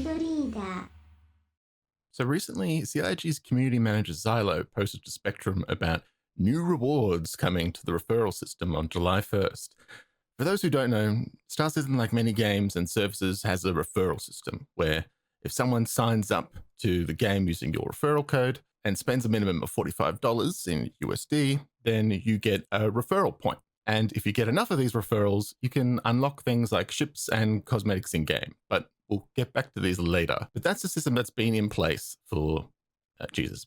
leader. So recently, CIG's community manager Xylo posted to Spectrum about new rewards coming to the referral system on July 1st. For those who don't know, Star Citizen, like many games and services, has a referral system where if someone signs up to the game using your referral code and spends a minimum of $45 in USD, then you get a referral point. And if you get enough of these referrals, you can unlock things like ships and cosmetics in game. But we'll get back to these later. But that's a system that's been in place for,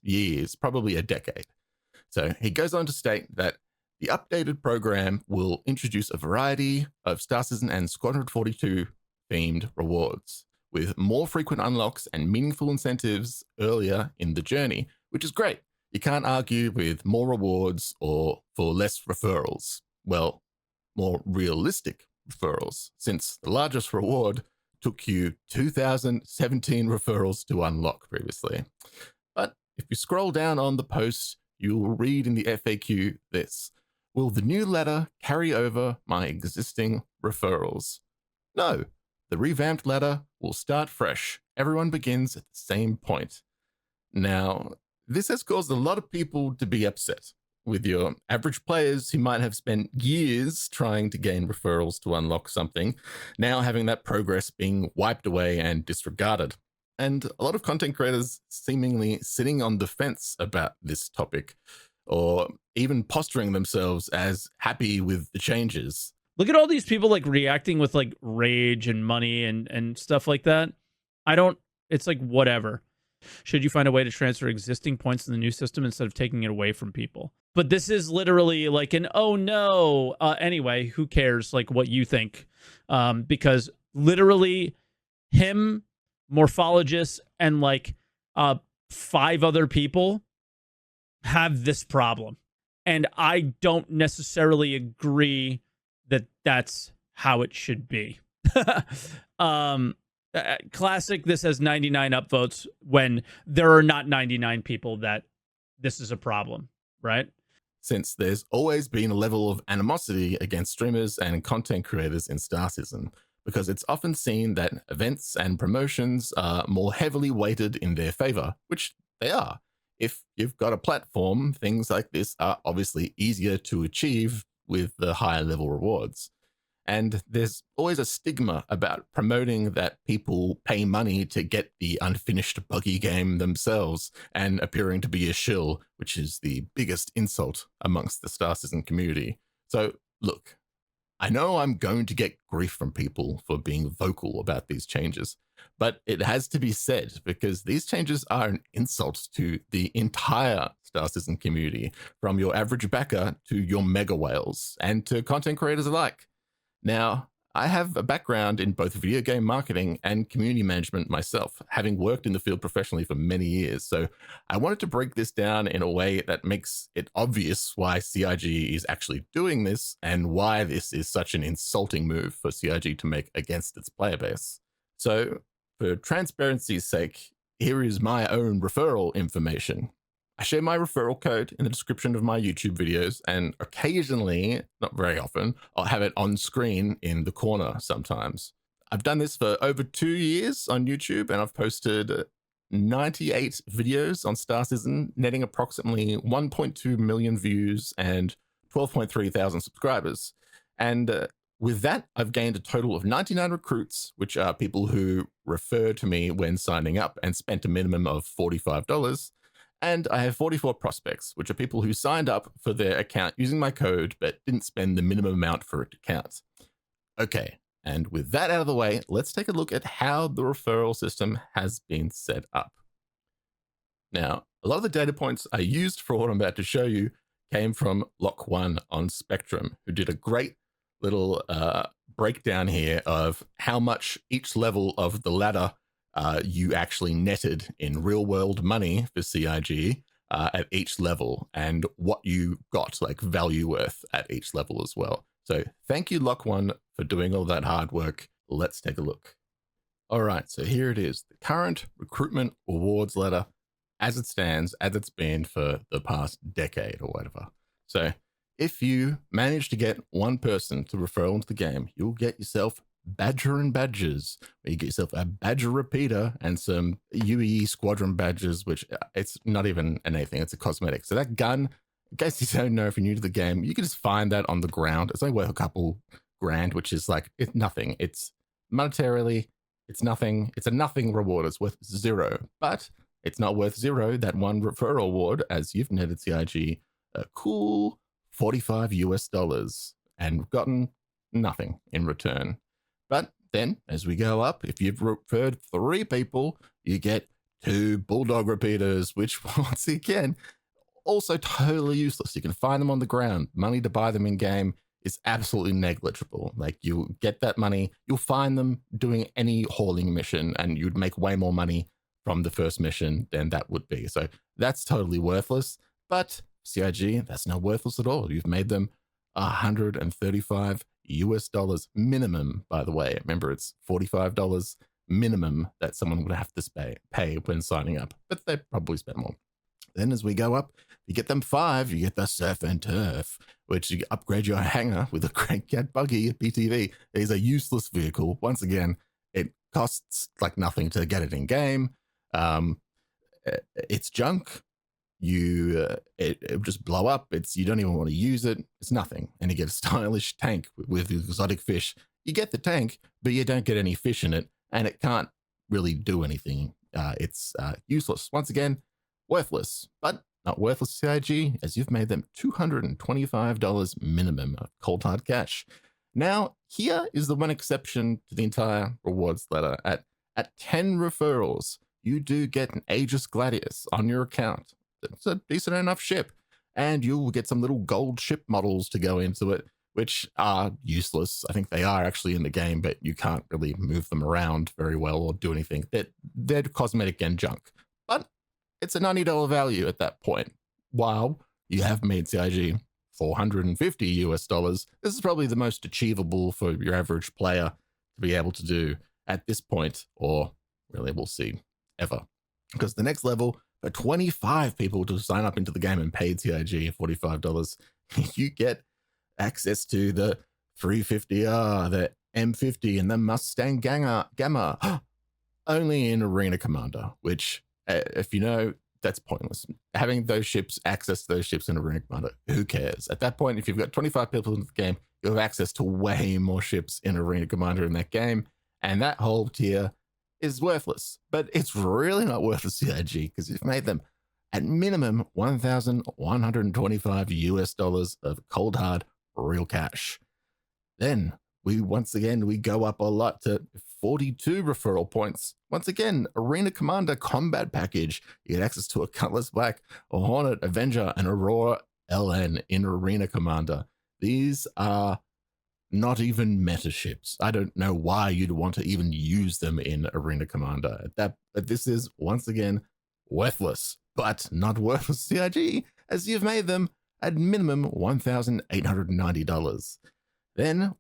years, probably a decade. So he goes on to state that the updated program will introduce a variety of Star Citizen and Squadron 42 themed rewards with more frequent unlocks and meaningful incentives earlier in the journey, which is great. You can't argue with more rewards or for less referrals. Well, more realistic referrals, since the largest reward took you 2017 referrals to unlock previously. But if you scroll down on the post, you will read in the FAQ this: will the new ladder carry over my existing referrals? No, the revamped ladder will start fresh. Everyone begins at the same point. Now, this has caused a lot of people to be upset, with your average players who might have spent years trying to gain referrals to unlock something, now having that progress being wiped away and disregarded. And a lot of content creators seemingly sitting on the fence about this topic, or even posturing themselves as happy with the changes. Look at all these people like reacting with like rage and money and stuff like that. It's like whatever. Should you find a way to transfer existing points in the new system instead of taking it away from people? But this is literally like an, oh no. Anyway, who cares like what you think? Because literally him, Morphologist, and like 5 other people have this problem. And I don't necessarily agree that that's how it should be. Classic, this has 99 upvotes when there are not 99 people that this is a problem, right? Since there's always been a level of animosity against streamers and content creators in Star Citizen, because it's often seen that events and promotions are more heavily weighted in their favor, which they are. If you've got a platform, things like this are obviously easier to achieve with the higher level rewards. And there's always a stigma about promoting that people pay money to get the unfinished buggy game themselves and appearing to be a shill, which is the biggest insult amongst the Star Citizen community. So look, I know I'm going to get grief from people for being vocal about these changes, but it has to be said because these changes are an insult to the entire Star Citizen community, from your average backer to your mega whales and to content creators alike. Now, I have a background in both video game marketing and community management myself, having worked in the field professionally for many years. So I wanted to break this down in a way that makes it obvious why CIG is actually doing this and why this is such an insulting move for CIG to make against its player base. So for transparency's sake, here is my own referral information. I share my referral code in the description of my YouTube videos, and occasionally, not very often, I'll have it on screen in the corner sometimes. I've done this for over 2 years on YouTube, and I've posted 98 videos on Star Citizen, netting approximately 1.2 million views and 12.3 thousand subscribers. And with that, I've gained a total of 99 recruits, which are people who refer to me when signing up and spent a minimum of $45. And I have 44 prospects, which are people who signed up for their account using my code, but didn't spend the minimum amount for it to count. Okay, and with that out of the way, let's take a look at how the referral system has been set up. Now, a lot of the data points I used for what I'm about to show you came from Lock One on Spectrum, who did a great little breakdown here of how much each level of the ladder you actually netted in real world money for CIG at each level, and what you got like value worth at each level as well. So thank you, Lock One, for doing all that hard work. Let's take a look. All right, so here it is, the current recruitment awards ladder as it stands, as it's been for the past decade or whatever. So if you manage to get one person to refer into the game, you'll get yourself Badger and Badges, where you get yourself a Badger repeater and some UE squadron badges, which it's not even anything, it's a cosmetic. So that gun, in case you don't know if you're new to the game, you can just find that on the ground. It's only worth a couple grand, which is like, it's nothing. It's monetarily, it's nothing. It's a nothing reward. It's worth 0, but it's not worth 0. That one referral award, as you've netted CIG, a cool $45 and gotten nothing in return. But then, as we go up, if you've referred 3 people, you get 2 Bulldog repeaters, which, once again, also totally useless. You can find them on the ground. Money to buy them in game is absolutely negligible. Like, you get that money, you'll find them doing any hauling mission, and you'd make way more money from the first mission than that would be. So that's totally worthless. But CIG, that's not worthless at all. You've made them $135 minimum, by the way. Remember, it's $45 minimum that someone would have to pay when signing up, but they probably spend more. Then as we go up, you get them 5, you get the Surf and Turf, which you upgrade your hangar with a Great Cat Buggy PTV. It is a useless vehicle. Once again, it costs like nothing to get it in game. It's junk. It just blow up. You don't even want to use it. It's nothing. And you get a stylish tank with exotic fish. You get the tank, but you don't get any fish in it, and it can't really do anything. It's useless. Once again, worthless, but not worthless CIG, as you've made them $225 minimum of cold hard cash. Now, here is the one exception to the entire rewards ladder. At 10 referrals, you do get an Aegis Gladius on your account. It's a decent enough ship, and you'll get some little gold ship models to go into it, which are useless. I think they are actually in the game, but you can't really move them around very well or do anything. They're cosmetic and junk, but it's a $90 value at that point. While you have made CIG $450, this is probably the most achievable for your average player to be able to do at this point, or really we'll see ever. Because the next level, for 25 people to sign up into the game and pay CIG $45, you get access to the 350R, the M50, and the Mustang Gamma, only in Arena Commander, which, if you know, that's pointless. Having those ships, access to those ships in Arena Commander, who cares? At that point, if you've got 25 people in the game, you have access to way more ships in Arena Commander in that game, and that whole tier is worthless. But it's really not worth the CIG, because you've made them at minimum $1,125 of cold hard real cash. Then we go up a lot to 42 referral points. Once again, Arena Commander combat package. You get access to a Cutlass Black, a Hornet, Avenger, and Aurora LN in Arena Commander. These are not even meta ships. I don't know why you'd want to even use them in Arena Commander. But this is, once again, worthless, but not worthless CIG, as you've made them at minimum $1,890. Then,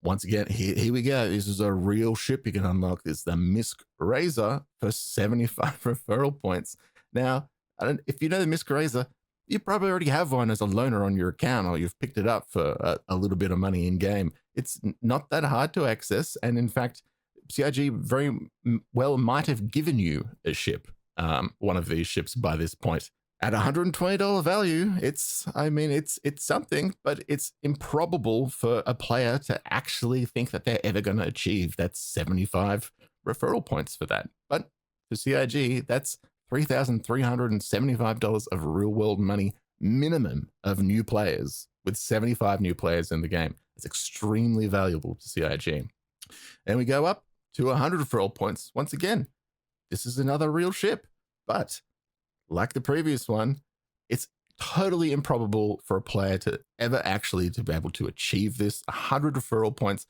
once again, here we go. This is a real ship you can unlock. It's the Misk Razor for 75 referral points. Now, if you know the Misk Razor, you probably already have one as a loaner on your account, or you've picked it up for a little bit of money in game. It's not that hard to access, and in fact, CIG very well might have given you a ship, one of these ships by this point. At $120 value, it's something, but it's improbable for a player to actually think that they're ever going to achieve that 75 referral points for that. But for CIG, that's $3,375 of real world money minimum of new players, with 75 new players in the game. It's extremely valuable to CIG. And we go up to 100 referral points. Once again, this is another real ship, but like the previous one, it's totally improbable for a player to ever actually to be able to achieve this 100 referral points.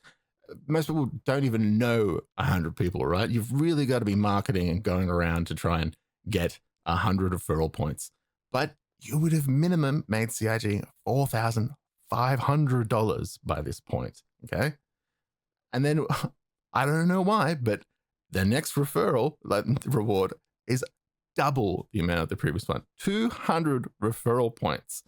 Most people don't even know 100 people, right? You've really got to be marketing and going around to try and get 100 referral points. But you would have minimum made CIG $4,500 by this point, okay? And then, I don't know why, but the next referral reward is double the amount of the previous one, 200 referral points.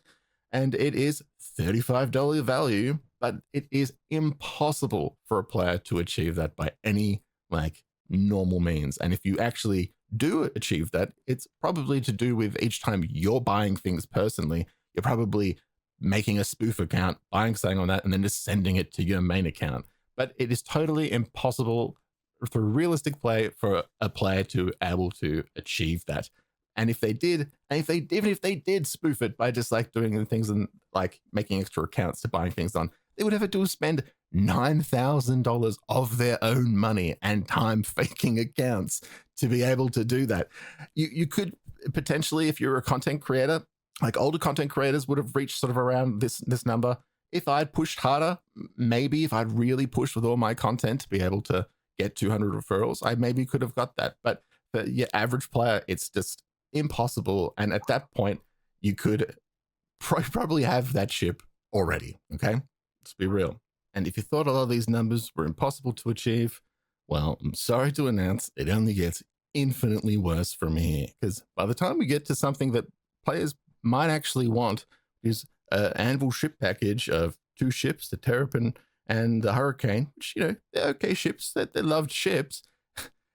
And it is $35 value, but it is impossible for a player to achieve that by any like normal means. And if you actually do achieve that, it's probably to do with each time you're buying things personally, you're probably making a spoof account, buying something on that, and then just sending it to your main account. But it is totally impossible through realistic play for a player to able to achieve that. And if they did, even if they did spoof it by just like doing things and like making extra accounts to buying things on, they would have to spend $9,000 of their own money and time faking accounts to be able to do that. You could potentially, if you're a content creator, like older content creators would have reached sort of around this number. If I'd pushed harder, maybe if I'd really pushed with all my content to be able to get 200 referrals, I maybe could have got that. But for your average player, it's just impossible. And at that point, you could probably have that ship already. Okay, let's be real. And if you thought a lot of these numbers were impossible to achieve, well, I'm sorry to announce it only gets infinitely worse from here. Because by the time we get to something that players might actually want, is an Anvil ship package of 2 ships, the Terrapin and the Hurricane, which, you know, they're okay ships, they're loved ships.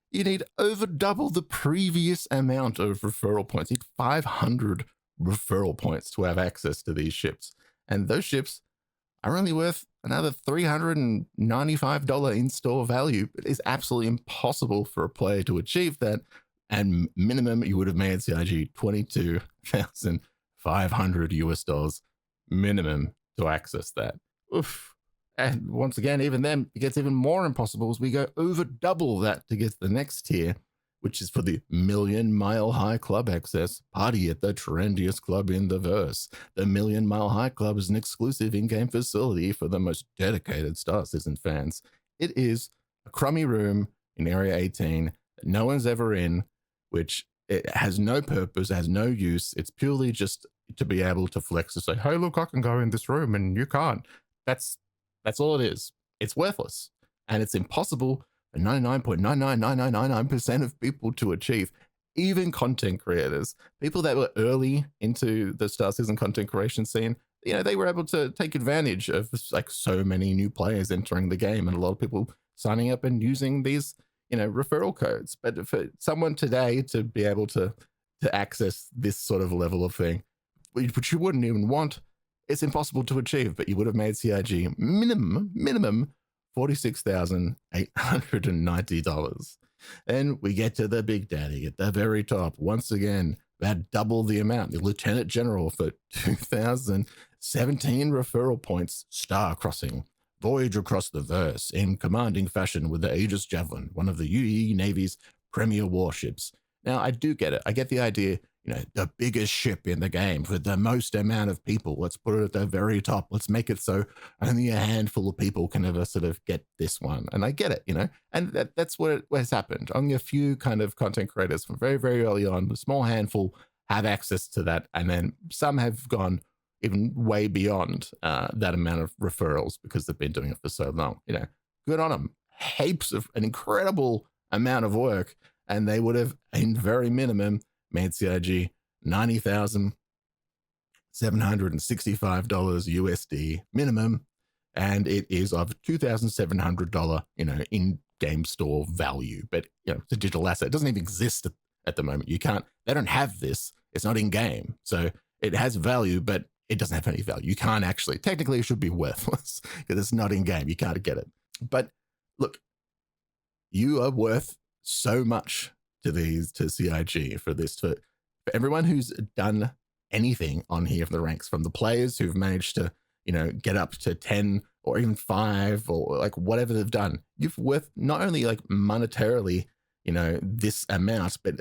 You need over double the previous amount of referral points. You need 500 referral points to have access to these ships. And those ships are only worth another $395 in-store value. It is absolutely impossible for a player to achieve that. And minimum, you would have made CIG 22,500 US dollars minimum to access that. Oof. And once again, even then, it gets even more impossible as we go over double that to get to the next tier, which is for the Million Mile High Club access. Party at the trendiest club in the verse. The Million Mile High Club is an exclusive in-game facility for the most dedicated Star Citizen fans. It is a crummy room in Area 18 that no one's ever in, which it has no purpose, has no use. It's purely just to be able to flex to say, hey, look, I can go in this room and you can't. That's all it is. It's worthless. And it's impossible for 99.999999% of people to achieve. Even content creators, people that were early into the Star Citizen content creation scene, you know, they were able to take advantage of like so many new players entering the game and a lot of people signing up and using these, you know, referral codes. But for someone today to be able to access this sort of level of thing, which you wouldn't even want, it's impossible to achieve, but you would have made CIG minimum $46,890. Then we get to the big daddy at the very top. Once again, about double the amount. The Lieutenant General for 2017 referral points, Star Crossing. Voyage across the verse in commanding fashion with the Aegis Javelin, one of the UE Navy's premier warships. Now, I do get it. I get the idea, you know, the biggest ship in the game for the most amount of people. Let's put it at the very top. Let's make it so only a handful of people can ever sort of get this one. And I get it, you know, and that's what has happened. Only a few kind of content creators from very, very early on, a small handful have access to that. And then some have gone even way beyond that amount of referrals because they've been doing it for so long. You know, good on them. Heaps of an incredible amount of work. And they would have, in very minimum, made CIG $90,765 USD minimum, and it is of $2,700, you know, in-game store value. But you know, it's a digital asset. It doesn't even exist at the moment. You can't. They don't have this. It's not in-game, so it has value, but it doesn't have any value. You can't actually. Technically, it should be worthless because it's not in-game. You can't get it. But look, you are worth so much to CIG for this, for everyone who's done anything on here from the ranks, from the players who've managed to, you know, get up to 10 or even 5 or like whatever they've done. You've worth not only like monetarily, you know, this amount, but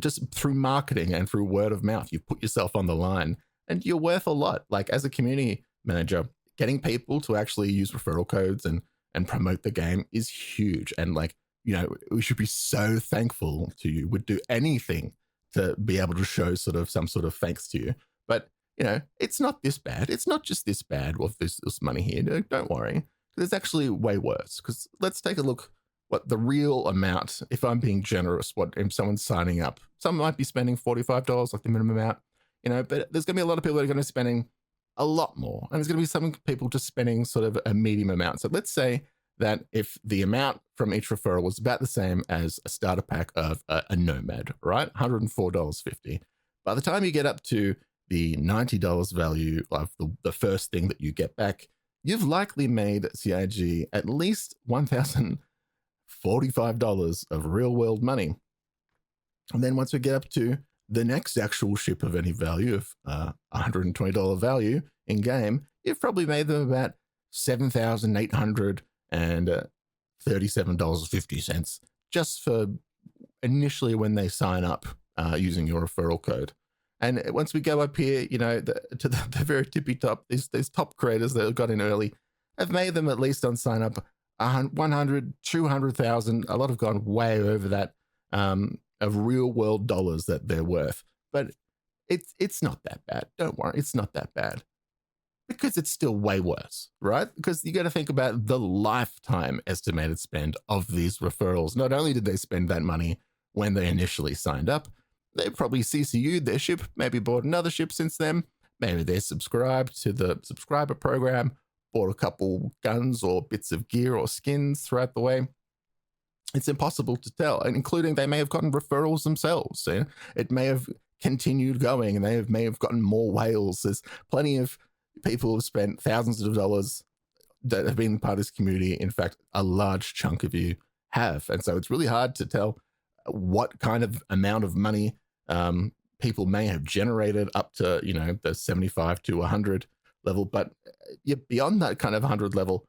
just through marketing and through word of mouth, you've put yourself on the line and you're worth a lot. Like as a community manager, getting people to actually use referral codes and promote the game is huge. And like, you know, we should be so thankful to you. Would do anything to be able to show sort of some sort of thanks to you. But, you know, it's not this bad. It's not just this bad with this money here. Don't worry. There's actually way worse. Because let's take a look what the real amount, if I'm being generous, what if someone's signing up. Some might be spending $45, like the minimum amount, you know, but there's going to be a lot of people that are going to be spending a lot more. And there's going to be some people just spending sort of a medium amount. So let's say that if the amount from each referral was about the same as a starter pack of a Nomad, right? $104.50. By the time you get up to the $90 value of the first thing that you get back, you've likely made CIG at least $1,045 of real world money. And then once we get up to the next actual ship of any value of $120 value in game, you've probably made them about $7,837.50 just for initially when they sign up using your referral code. And once we go up here, to the very tippy top, these top creators that have got in early have made them at least on sign up 100, 200,000. A lot have gone way over that of real world dollars that they're worth. But it's not that bad. Don't worry, it's not that bad. Because it's still way worse, right? Because you got to think about the lifetime estimated spend of these referrals. Not only did they spend that money when they initially signed up, they probably CCU'd their ship, maybe bought another ship since then. Maybe they're subscribed to the subscriber program, bought a couple guns or bits of gear or skins throughout the way. It's impossible to tell, and including they may have gotten referrals themselves. So it may have continued going, and they may have gotten more whales. There's plenty of people who have spent thousands of dollars that have been part of this community. In fact, a large chunk of you have. And so it's really hard to tell what kind of amount of money people may have generated up to, the 75 to 100 level. But beyond that kind of 100 level,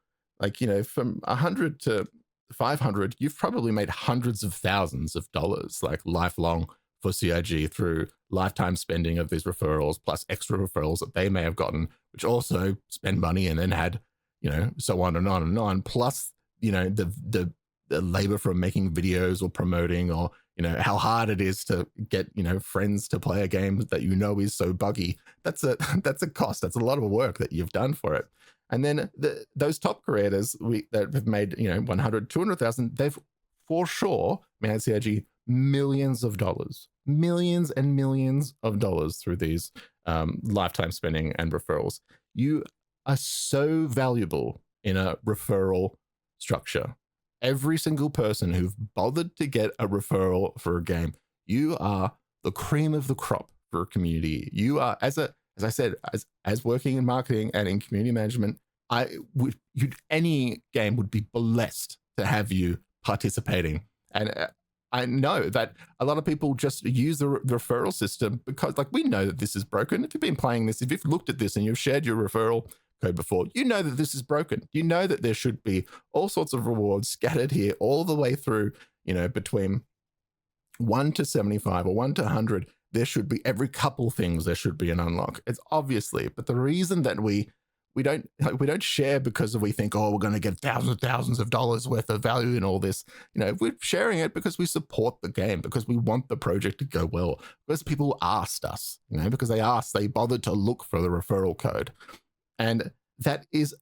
from 100 to 500, you've probably made hundreds of thousands of dollars, lifelong for CIG through lifetime spending of these referrals, plus extra referrals that they may have gotten, which also spend money and then had, so on and on and on, plus, the labor from making videos or promoting, or, how hard it is to get, friends to play a game that is so buggy. That's a cost. That's a lot of work that you've done for it. And then those top creators that have made, 100, 200,000, they've for sure made CIG millions of dollars, millions and millions of dollars through these lifetime spending and referrals. You are so valuable in a referral structure. Every single person who've bothered to get a referral for a game, you are the cream of the crop for a community. You are, as I said, as working in marketing and in community management, any game would be blessed to have you participating. And I know that a lot of people just use the referral system because, we know that this is broken. If you've been playing this, if you've looked at this and you've shared your referral code before, you know that this is broken. You know that there should be all sorts of rewards scattered here all the way through, between 1 to 75 or 1 to 100. There should be every couple things. There should be an unlock. It's obviously, but the reason that we don't share because we think, we're going to get thousands of dollars worth of value in all this. We're sharing it because we support the game, because we want the project to go well, because people asked us, because they bothered to look for the referral code. And that is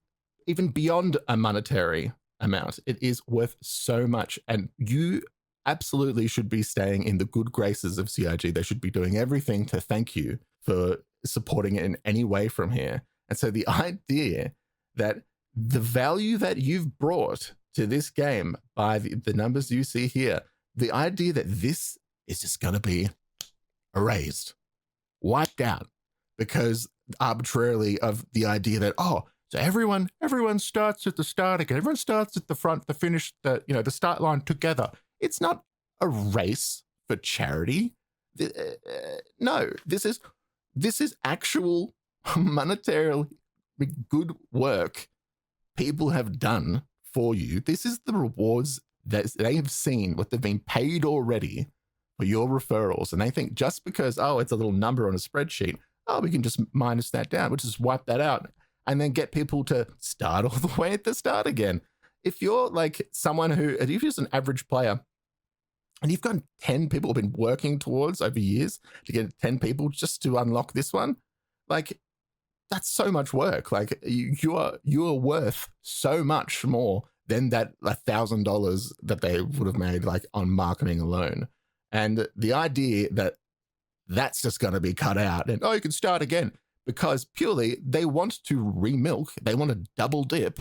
even beyond a monetary amount. It is worth so much. And you absolutely should be staying in the good graces of CIG. They should be doing everything to thank you for supporting it in any way from here. And so the idea that the value that you've brought to this game by the numbers you see here, the idea that this is just going to be erased, wiped out, because arbitrarily of the idea that, so everyone starts at the start again. Everyone starts at the front, the finish, the start line together. It's not a race for charity. No, this is actual monetarily good work people have done for you. This is the rewards that they have seen, what they've been paid already for your referrals. And they think just because, it's a little number on a spreadsheet, we can just minus that down. We'll just wipe that out and then get people to start all the way at the start again. If you're someone if you're just an average player and you've got 10 people who've been working towards over years to get 10 people just to unlock this one, that's so much work. You are worth so much more than that $1,000 that they would have made on marketing alone. And the idea that that's just going to be cut out and you can start again, because purely they want to remilk, they want to double dip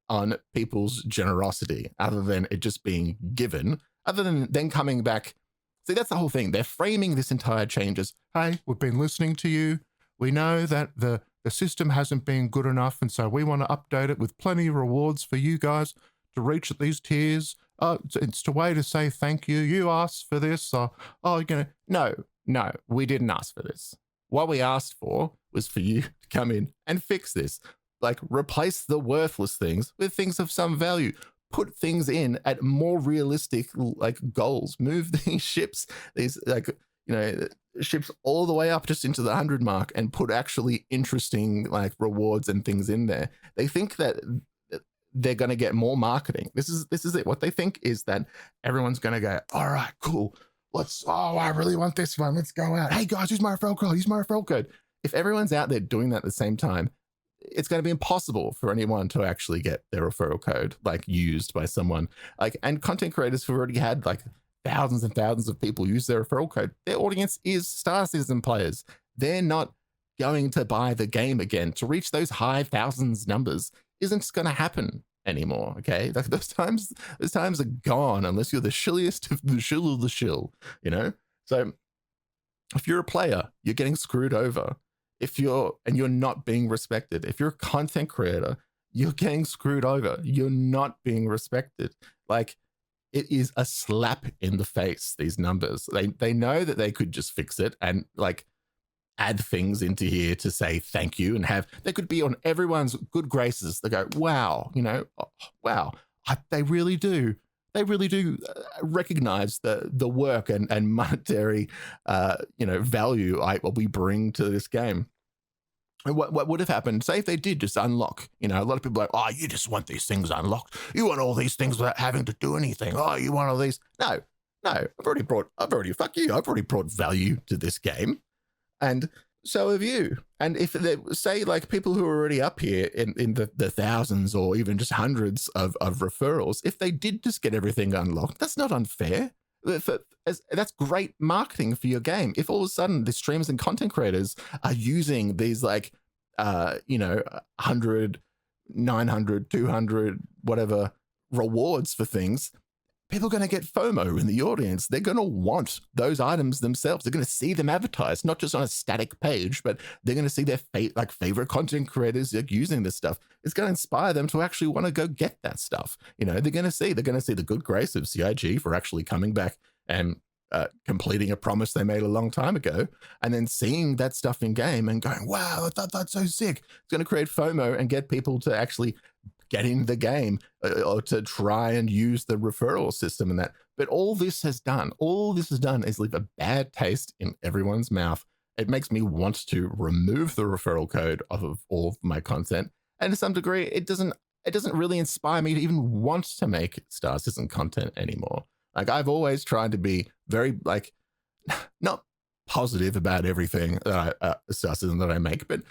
on people's generosity, other than it just being given, other than then coming back. See, that's the whole thing. They're framing this entire change as, hey, we've been listening to you. We know that the system hasn't been good enough, and so we want to update it with plenty of rewards for you guys to reach these tiers. It's a way to say thank you. You asked for this. No, we didn't ask for this. What we asked for was for you to come in and fix this. Like, replace the worthless things with things of some value. Put things in at more realistic like goals. Move these ships, ships all the way up just into the 100 mark, and put actually interesting like rewards and things in there. They think that they're going to get more marketing. This is it. What they think is that everyone's going to go, all right, cool. I really want this one. Let's go out. Hey guys, use my referral code. Use my referral code. If everyone's out there doing that at the same time, it's going to be impossible for anyone to actually get their referral code like used by someone. Like, and content creators who already had like thousands and thousands of people use their referral code, their audience is Star Citizen players. They're not going to buy the game again. To reach those high thousands numbers isn't going to happen anymore. Okay, like those times are gone unless you're the shilliest of the shill of the shill. So if you're a player, you're getting screwed over. If you're not being respected. If you're a content creator, you're getting screwed over. You're not being respected. Like, it is a slap in the face, these numbers. They know that they could just fix it and like add things into here to say thank you, and they could be on everyone's good graces. They go, wow, wow. They really do recognize the work and monetary value what we bring to this game. What would have happened, say if they did just unlock, a lot of people are like, oh, you just want these things unlocked, you want all these things without having to do anything, oh, you want all these. No, I've already brought value to this game, and so have you. And if they say like people who are already up here in the thousands or even just hundreds of referrals, if they did just get everything unlocked, that's not unfair. That's great marketing for your game. If all of a sudden the streamers and content creators are using these like 100, 900, 200 whatever rewards for things, people are going to get FOMO in the audience. They're going to want those items themselves. They're going to see them advertised, not just on a static page, but they're going to see their favorite content creators using this stuff. It's going to inspire them to actually want to go get that stuff. They're going to see the good grace of CIG for actually coming back and completing a promise they made a long time ago, and then seeing that stuff in game and going, wow, that's so sick. It's going to create FOMO and get people to actually get in the game or to try and use the referral system and that. But all this has done is leave a bad taste in everyone's mouth. It makes me want to remove the referral code off of all of my content. And to some degree, it doesn't really inspire me to even want to make Star Citizen content anymore. Like, I've always tried to be very like not positive about everything that Star Citizen that I make, but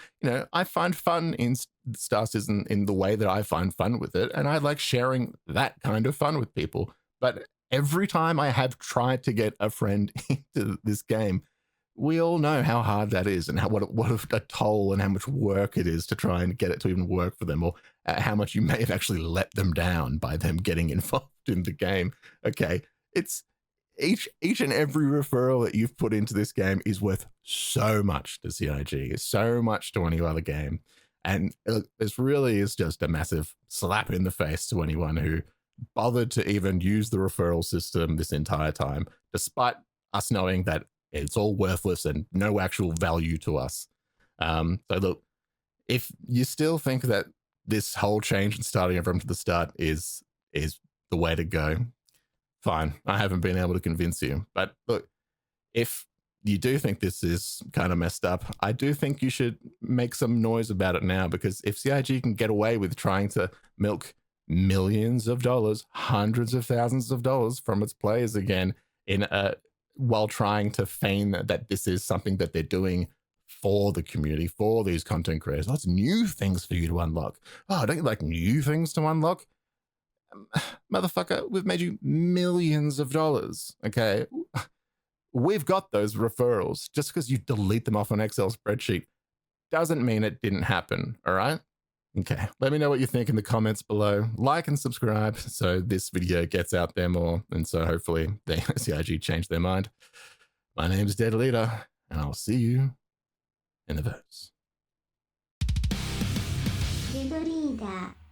I find fun in Star Citizen in the way that I find fun with it, and I like sharing that kind of fun with people. But every time I have tried to get a friend into this game, we all know how hard that is, and what a toll and how much work it is to try and get it to even work for them, or how much you may have actually let them down by them getting involved in the game. Okay, it's each and every referral that you've put into this game is worth so much to CIG, so much to any other game. And this really is just a massive slap in the face to anyone who bothered to even use the referral system this entire time, despite us knowing that it's all worthless and no actual value to us. So look, if you still think that this whole change and starting from the start is the way to go, fine. I haven't been able to convince you. But look, if you do think this is kind of messed up, I do think you should make some noise about it now, because if CIG can get away with trying to milk millions of dollars, hundreds of thousands of dollars from its players again while trying to feign that this is something that they're doing for the community, for these content creators. Lots of new things for you to unlock. Oh, don't you like new things to unlock? Motherfucker, we've made you millions of dollars, okay? We've got those referrals. Just because you delete them off an Excel spreadsheet doesn't mean it didn't happen, all right? Okay, let me know what you think in the comments below. Like and subscribe so this video gets out there more, and so hopefully the CIG change their mind. My name's Dead Leader, and I'll see you in the verse. デッドリーダー